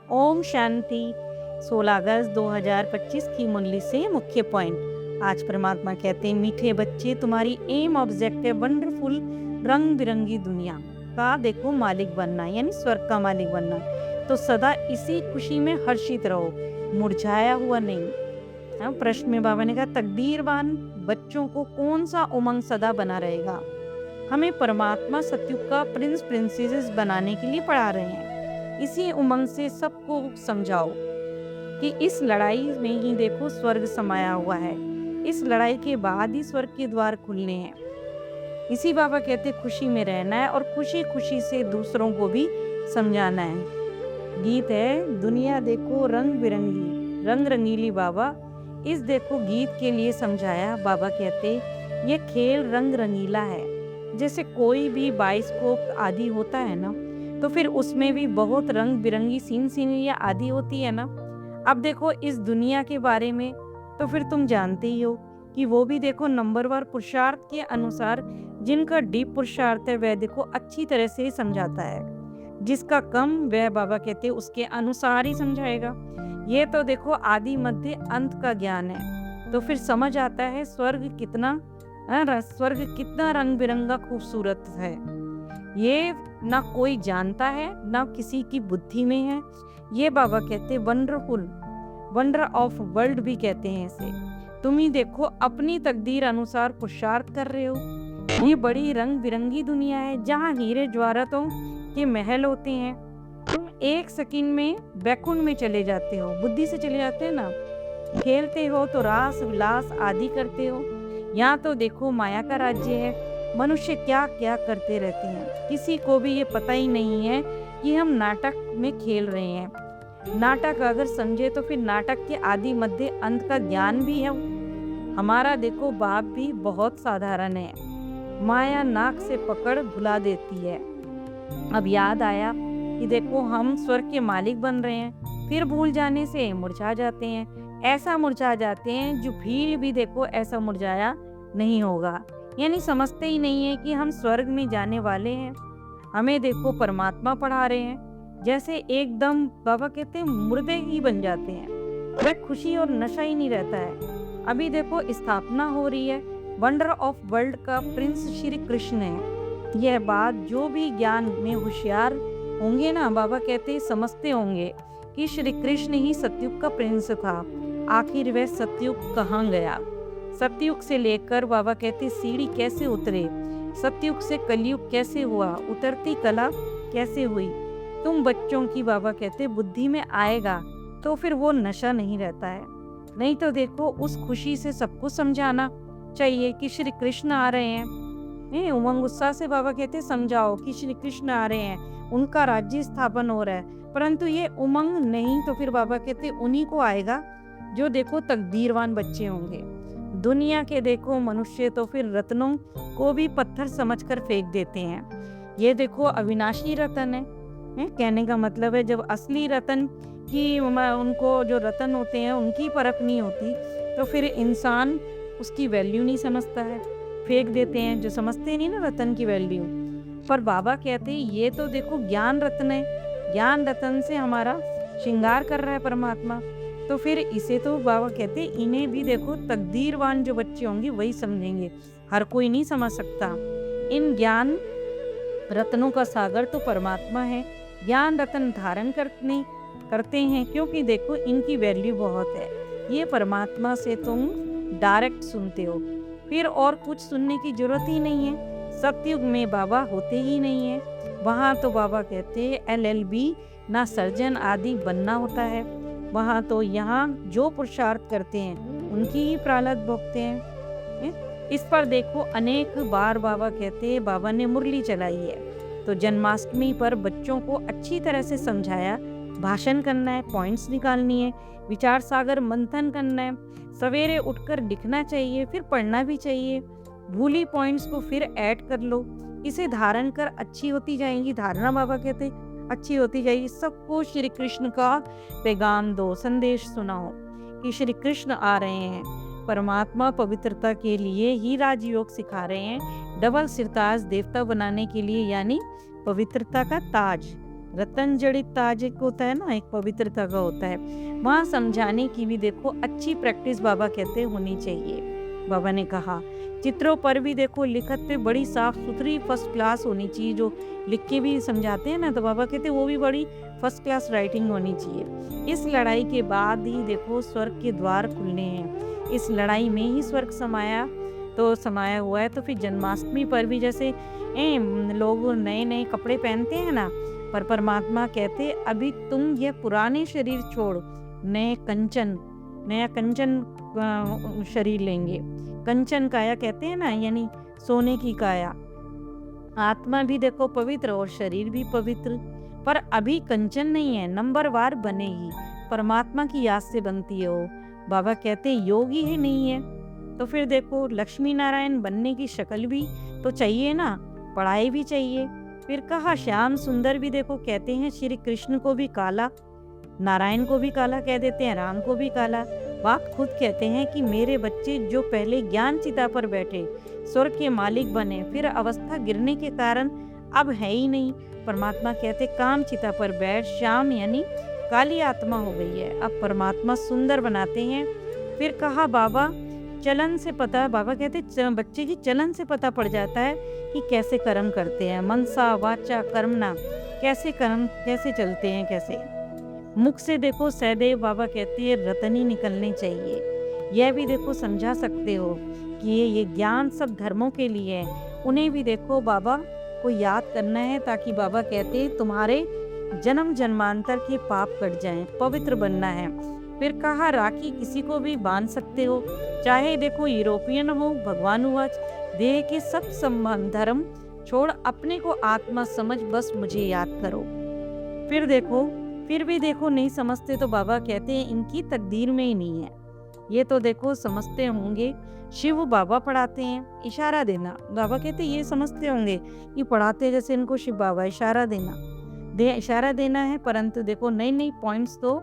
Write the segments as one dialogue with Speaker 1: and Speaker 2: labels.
Speaker 1: ओम शांति। 16 अगस्त 2025 की मुरली से मुख्य पॉइंट। आज परमात्मा कहते हैं, मीठे बच्चे, तुम्हारी एम ऑब्जेक्टिव वंडरफुल रंग बिरंगी दुनिया का देखो मालिक बनना, यानी स्वर्ग का मालिक बनना। तो सदा इसी खुशी में हर्षित रहो, मुरझाया हुआ नहीं। प्रश्न में बाबा ने कहा, तकदीरवान बच्चों को कौन सा उमंग सदा बना रहेगा? हमें परमात्मा सत्युग का प्रिंस प्रिंसेस बनाने के लिए पढ़ा रहे हैं। इसी उमंग से सबको समझाओ कि इस लड़ाई में ही देखो स्वर्ग समाया हुआ है। इस लड़ाई के बाद ही स्वर्ग के द्वार खुलने हैं। इसी बाबा कहते खुशी में रहना है और खुशी खुशी से दूसरों को भी समझाना है। गीत है, दुनिया देखो रंग बिरंगी, रंग रंगीली बाबा। इस देखो गीत के लिए समझाया। बाबा कहते ये खेल रंग रंगीला है। जैसे कोई भी बाइस्कोप आदि होता है ना, तो फिर उसमें भी बहुत रंग बिरंगी सीनरियाँ आदि होती है ना। अब देखो इस दुनिया के बारे में तो फिर तुम जानते ही हो कि वो भी देखो नंबरवार पुरुषार्थ के अनुसार, जिनका डीप पुरुषार्थ है वह देखो अच्छी तरह से समझाता है, जिसका कम वह बाबा कहते उसके अनुसार ही समझाएगा। ये तो देखो आदि मध्य अंत का ज्ञान है। तो फिर समझ आता है स्वर्ग कितना रंग बिरंगा खूबसूरत है। ये ना कोई जानता है, ना किसी की बुद्धि में है। ये बाबा कहते वंडरफुल, वंडर ऑफ वर्ल्ड भी कहते हैं इसे। तुम ही देखो अपनी तकदीर अनुसार पुरुषार्थ कर रहे हो। ये बड़ी रंग बिरंगी दुनिया है, जहाँ हीरे ज्वारतों के महल होते हैं। तुम एक सेकंड में बैकुंठ में चले जाते हो, बुद्धि से चले जाते हैं ना। खेलते हो तो रास विलास आदि करते हो। यहाँ तो देखो माया का राज्य है। मनुष्य क्या क्या करते रहते हैं, किसी को भी ये पता ही नहीं है कि हम नाटक में खेल रहे हैं। नाटक अगर समझे तो फिर नाटक के आदि मध्य अंत का ज्ञान भी है। हमारा देखो बाप भी बहुत साधारण है। माया नाक से पकड़ भुला देती है। अब याद आया कि देखो हम स्वर्ग के मालिक बन रहे हैं, फिर भूल जाने से मुरझा जाते हैं। ऐसा मुरझा जाते हैं जो भील भी देखो ऐसा मुरझाया नहीं होगा, यानी समझते ही नहीं है कि हम स्वर्ग में जाने वाले हैं। हमें देखो परमात्मा पढ़ा रहे हैं, जैसे एकदम बाबा कहते हैं मुर्दे ही बन जाते हैं। वह खुशी और नशा ही नहीं रहता है। अभी देखो स्थापना हो रही है। वंडर ऑफ वर्ल्ड का प्रिंस श्री कृष्ण है। यह बात जो भी ज्ञान में होशियार होंगे ना, बाबा कहते समझते होंगे कि श्री कृष्ण ही सतयुग का प्रिंस था। आखिर वह सतयुग कहाँ गया? सतयुग से लेकर बाबा कहते सीढ़ी कैसे उतरे, सतयुग से कलयुग कैसे हुआ, उतरती कला कैसे हुई। तुम बच्चों की बाबा कहते बुद्धि में आएगा तो फिर वो नशा नहीं रहता है। नहीं तो देखो उस खुशी से सबको समझाना चाहिए कि श्री कृष्ण आ रहे हैं। उमंग उत्साह से बाबा कहते समझाओ कि श्री कृष्ण आ रहे हैं, उनका राज्य स्थापन हो रहा है। परंतु ये उमंग नहीं तो फिर बाबा कहते उन्हीं को आएगा जो देखो तकदीरवान बच्चे होंगे। दुनिया के देखो मनुष्य तो फिर रत्नों को भी पत्थर समझकर फेंक देते हैं। ये देखो अविनाशी रतन है। कहने का मतलब है जब असली रतन की उनको जो रतन होते हैं उनकी परख नहीं होती, तो फिर इंसान उसकी वैल्यू नहीं समझता है, फेंक देते हैं जो समझते नहीं ना रतन की वैल्यू। पर बाबा कहते हैं ये तो देखो ज्ञान रत्न है। ज्ञान रतन से हमारा श्रृंगार कर रहा है परमात्मा। तो फिर इसे तो बाबा कहते इन्हें भी देखो तकदीरवान जो बच्चे होंगे वही समझेंगे, हर कोई नहीं समझ सकता। इन ज्ञान रत्नों का सागर तो परमात्मा है। ज्ञान रत्न धारण करते हैं क्योंकि देखो इनकी वैल्यू बहुत है। ये परमात्मा से तुम डायरेक्ट सुनते हो, फिर और कुछ सुनने की जरूरत ही नहीं है। सतयुग में बाबा होते ही नहीं है। वहाँ तो बाबा कहते LLB ना सर्जन आदि बनना होता है। वहाँ तो यहाँ जो पुरुषार्थ करते हैं उनकी ही प्रारब्ध भोगते हैं। इस पर देखो अनेक बार बाबा कहते बाबा ने मुरली चलाई है। तो जन्माष्टमी पर बच्चों को अच्छी तरह से समझाया, भाषण करना है, पॉइंट्स निकालनी है, विचार सागर मंथन करना है। सवेरे उठकर लिखना चाहिए, फिर पढ़ना भी चाहिए। भूली पॉइंट्स को फिर ऐड कर लो, इसे धारण कर अच्छी होती जाएंगी। धारणा बाबा कहते अच्छी होती जाएगी। सबको श्री कृष्ण का पैगाम दो, संदेश सुनाओ कि श्री कृष्ण आ रहे हैं। परमात्मा पवित्रता के लिए ही राजयोग सिखा रहे हैं, डबल सिरताज देवता बनाने के लिए, यानी पवित्रता का ताज। रतन जड़ित ताज एक होता है ना, एक पवित्रता का होता है, वहाँ समझाने की भी देखो अच्छी प्रैक्टिस बाबा कहते होनी चाहिए। बाबा ने कहा चित्रों पर भी देखो लिखत पे बड़ी साफ सुथरी फर्स्ट क्लास होनी चाहिए, जो लिख के भी समझाते हैं ना, तो बाबा कहते वो भी बड़ी फर्स्ट क्लास राइटिंग होनी चाहिए। इस लड़ाई के बाद ही देखो स्वर्ग के द्वार खुलने हैं, इस लड़ाई में ही स्वर्ग समाया हुआ है। तो फिर जन्माष्टमी पर भी जैसे लोग नए नए कपड़े पहनते हैं ना, पर परमात्मा कहते अभी तुम यह पुराने शरीर छोड़ नया कंचन शरीर लेंगे। कंचन काया कहते हैं ना, यानी सोने की काया। आत्मा भी देखो पवित्र और शरीर भी पवित्र, पर अभी कंचन नहीं है, नंबरवार बनेगी, परमात्मा की याद से बनती है वो। बाबा कहते योग ही नहीं है, तो फिर देखो लक्ष्मी नारायण बनने की शक्ल भी तो चाहिए ना, पढ़ाई भी चाहिए। फिर कहा श्याम सुंदर भी देखो कहते हैं श्री कृष्ण को भी काला, नारायण को भी काला कह देते हैं, राम को भी काला। बाप खुद कहते हैं कि मेरे बच्चे जो पहले ज्ञान चिता पर बैठे स्वर्ग के मालिक बने, फिर अवस्था गिरने के कारण अब है ही नहीं। परमात्मा कहते काम चिता पर बैठ, श्याम यानी काली आत्मा हो गई है, अब परमात्मा सुंदर बनाते हैं। फिर कहा बाबा चलन से पता, बाबा कहते बच्चे की चलन से पता पड़ जाता है कि कैसे कर्म करते हैं, मनसा वाचा कर्मना, कैसे कर्म कैसे चलते हैं, कैसे मुख से देखो सहदेव बाबा कहते हैं रतनी निकलनी चाहिए। यह भी देखो समझा सकते हो कि ये ज्ञान सब धर्मों के लिए है, उन्हें भी देखो बाबा को याद करना है, ताकि बाबा कहते हैं तुम्हारे जन्म जन्मांतर के पाप कट जाएं, पवित्र बनना है। फिर कहा राखी किसी को भी बांध सकते हो, चाहे देखो यूरोपियन हो, भगवान हुआ, देह के सब संबंध धर्म छोड़ अपने को आत्मा समझ, बस मुझे याद करो। फिर भी देखो नहीं समझते, तो बाबा कहते हैं इनकी तकदीर में ही नहीं है। ये तो देखो समझते होंगे शिव बाबा पढ़ाते हैं, इशारा देना, बाबा कहते ये समझते होंगे कि पढ़ाते जैसे इनको शिव बाबा इशारा देना है, परंतु देखो नई नई पॉइंट्स तो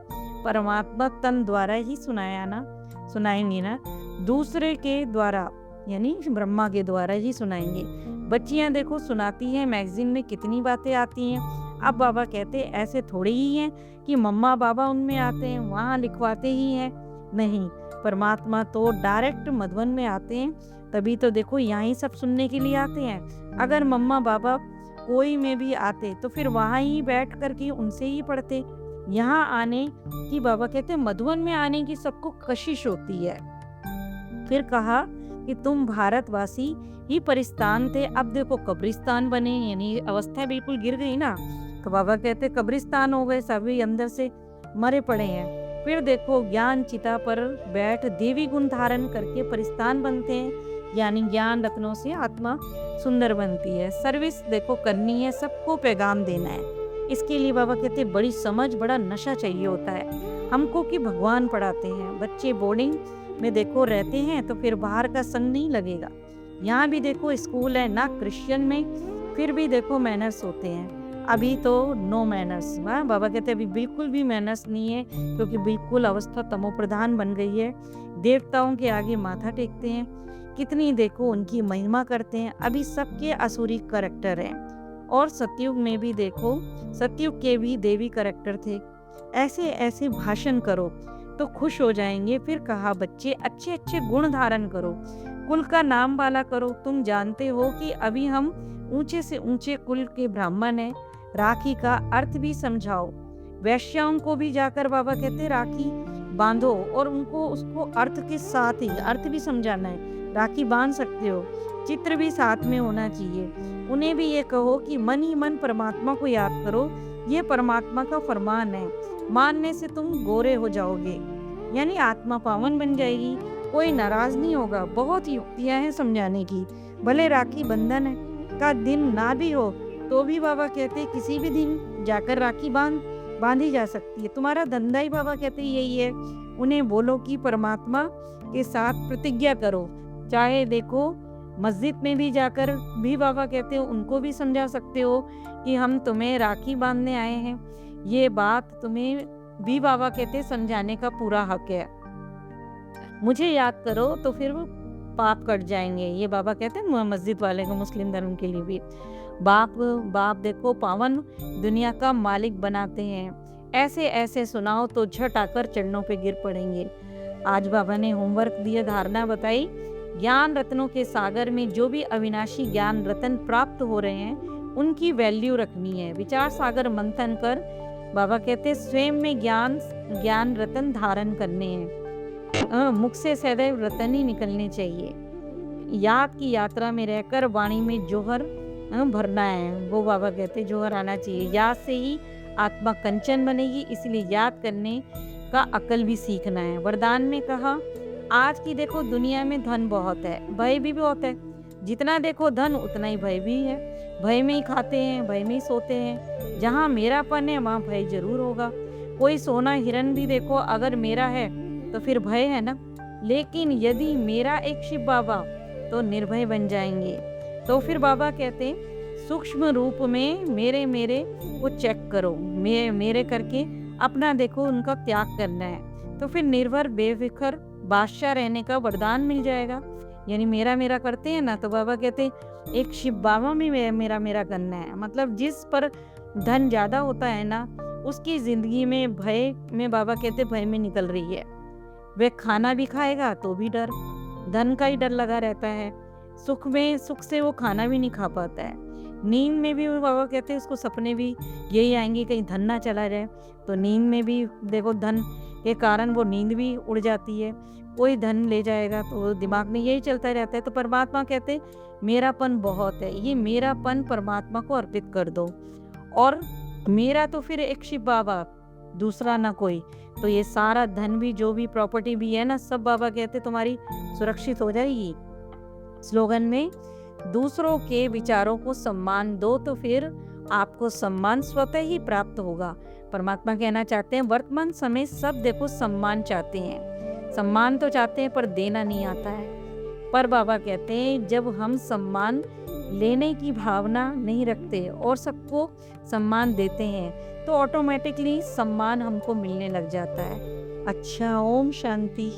Speaker 1: परमात्मा तन द्वारा ही सुनाएंगे ना, दूसरे के द्वारा यानी ब्रह्मा के द्वारा ही सुनाएंगे। बच्चियां देखो सुनाती हैं, मैगजीन में कितनी बातें आती हैं। अब बाबा कहते ऐसे थोड़े ही हैं कि मम्मा बाबा उनमें आते हैं वहाँ लिखवाते ही हैं, नहीं, परमात्मा तो डायरेक्ट मधुबन में आते हैं, तभी तो देखो यहाँ ही सब सुनने के लिए आते हैं। अगर मम्मा बाबा कोई में भी आते तो फिर वहाँ ही बैठ कर के उनसे ही पढ़ते। यहाँ आने की बाबा कहते मधुबन में आने की सबको कशिश होती है। फिर कहा कि तुम भारतवासी ही परिस्तान थे, अब देखो कब्रिस्तान बने, यानी अवस्था बिल्कुल गिर गई ना, तो बाबा कहते कब्रिस्तान हो गए, सभी अंदर से मरे पड़े हैं। फिर देखो ज्ञान चिता पर बैठ देवी गुण धारण करके परिस्तान बनते हैं, यानी ज्ञान रत्नों से आत्मा सुंदर बनती है। सर्विस देखो करनी है, सबको पैगाम देना है। इसके लिए बाबा कहते बड़ी समझ, बड़ा नशा चाहिए होता है हमको, कि भगवान पढ़ाते हैं। बच्चे बोर्डिंग में देखो रहते हैं तो फिर बाहर का संग नहीं लगेगा। यहाँ भी देखो स्कूल है ना क्रिश्चियन में, फिर भी देखो मैनर्स होते हैं। अभी तो नो मैनर्स, बाबा कहते अभी बिल्कुल भी मैनर्स नहीं है, क्योंकि बिल्कुल अवस्था तमोप्रधान बन गई है। देवताओं के आगे माथा टेकते हैं, कितनी देखो उनकी महिमा करते हैं। अभी सबके असुरी करैक्टर हैं, और सतयुग में भी देखो सतयुग के भी देवी करैक्टर थे। ऐसे ऐसे भाषण करो तो खुश हो जाएंगे। फिर कहा बच्चे अच्छे अच्छे गुण धारण करो, कुल का नाम वाला करो। तुम जानते हो कि अभी हम ऊंचे से ऊंचे कुल के ब्राह्मण हैं। राखी का अर्थ भी समझाओ, वैश्याओं को भी जाकर बाबा कहते राखी बांधो, और उनको उसको अर्थ के साथ ही अर्थ भी समझाना है। राखी बांध सकते हो, चित्र भी साथ में होना चाहिए। उन्हें भी ये कहो कि मन ही मन परमात्मा को याद करो, ये परमात्मा का फरमान है, मानने से तुम गोरे हो जाओगे, यानी आत्मा पावन बन जाएगी, कोई नाराज नहीं होगा। बहुत युक्तियां हैं समझाने की। भले राखी बंधन का दिन ना भी हो तो भी बाबा कहते किसी भी दिन जाकर राखी बांधी जा सकती है। तुम्हारा धंधा ही बाबा कहते यही है। उन्हें बोलो कि परमात्मा के साथ प्रतिज्ञा करो। चाहे देखो मस्जिद में भी जाकर भी बाबा कहते हो, उनको भी समझा सकते हो कि हम तुम्हें राखी बांधने आए हैं। ये बात तुम्हें भी बाबा कहते समझाने का पूरा हक है। मुझे याद करो तो फिर वो पाप कट जाएंगे, ये बाबा कहते हैं मस्जिद वाले को, मुस्लिम धर्म के लिए भी। बाप बाप देखो पावन दुनिया का मालिक बनाते हैं। ऐसे ऐसे सुनाओ तो झट आकर चरणों पे गिर पड़ेंगे। आज बाबा ने होमवर्क दिया, धारणा बताई। ज्ञान रत्नों के सागर में जो भी अविनाशी ज्ञान रत्न प्राप्त हो रहे हैं उनकी वैल्यू रखनी है। विचार सागर मंथन कर बाबा कहते स्वयं में ज्ञान रत्न धारण करने हैं। मुख से सदैव रत्न ही निकलने चाहिए। याद की यात्रा में रहकर वाणी में जोहर भरना है। वो बाबा कहते जोहर आना चाहिए। याद से ही आत्मा कंचन बनेगी, इसलिए याद करने का अकल भी सीखना है। वरदान में कहा आज की देखो दुनिया में धन बहुत है, भय भी बहुत है। जितना देखो धन उतना ही भय भी है। भय में ही खाते हैं, भय में ही सोते हैं। जहाँ मेरापन है वहाँ भय जरूर होगा। कोई सोना हिरन भी देखो अगर मेरा है तो फिर भय है ना, लेकिन यदि मेरा एक शिव बाबा तो निर्भय बन जाएंगे। तो फिर बाबा कहते हैं सूक्ष्म रूप में मेरे मेरे को चेक करो, मेरे करके अपना देखो उनका त्याग करना है। तो फिर निर्भर बेफिक्र बादशाह रहने का वरदान मिल जाएगा। यानी मेरा मेरा करते हैं ना, तो बाबा कहते हैं एक शिव बाबा में मेरा मेरा करना है। मतलब जिस पर धन ज्यादा होता है ना, उसकी जिंदगी में भय में बाबा कहते भय में निकल रही है। वह खाना भी खाएगा तो भी डर, धन का ही डर लगा रहता है। सुख से वो खाना भी नहीं खा पाता है। नींद में भी वो बाबा कहते हैं उसको सपने भी यही आएंगे कहीं धन ना चला जाए। तो नींद में भी देखो धन के कारण वो नींद भी उड़ जाती है। कोई धन ले जाएगा तो दिमाग में यही चलता रहता है। तो परमात्मा कहते मेरापन बहुत है, ये मेरापन परमात्मा को अर्पित कर दो। और मेरा तो फिर एक शिव बाबा, दूसरा ना कोई। तो ये सारा धन भी जो भी प्रॉपर्टी भी है ना, सब बाबा कहते तुम्हारी सुरक्षित हो जाएगी। स्लोगन में दूसरों के विचारों को सम्मान दो तो फिर आपको सम्मान स्वतः ही प्राप्त होगा। परमात्मा कहना चाहते हैं वर्तमान समय सब देखो सम्मान चाहते हैं, सम्मान तो चाहते हैं पर देना नहीं आता है। पर बाबा कहते हैं जब हम सम्मान लेने की भावना नहीं रखते और सबको सम्मान देते हैं तो ऑटोमेटिकली सम्मान हमको मिलने लग जाता है। अच्छा, ओम शांति।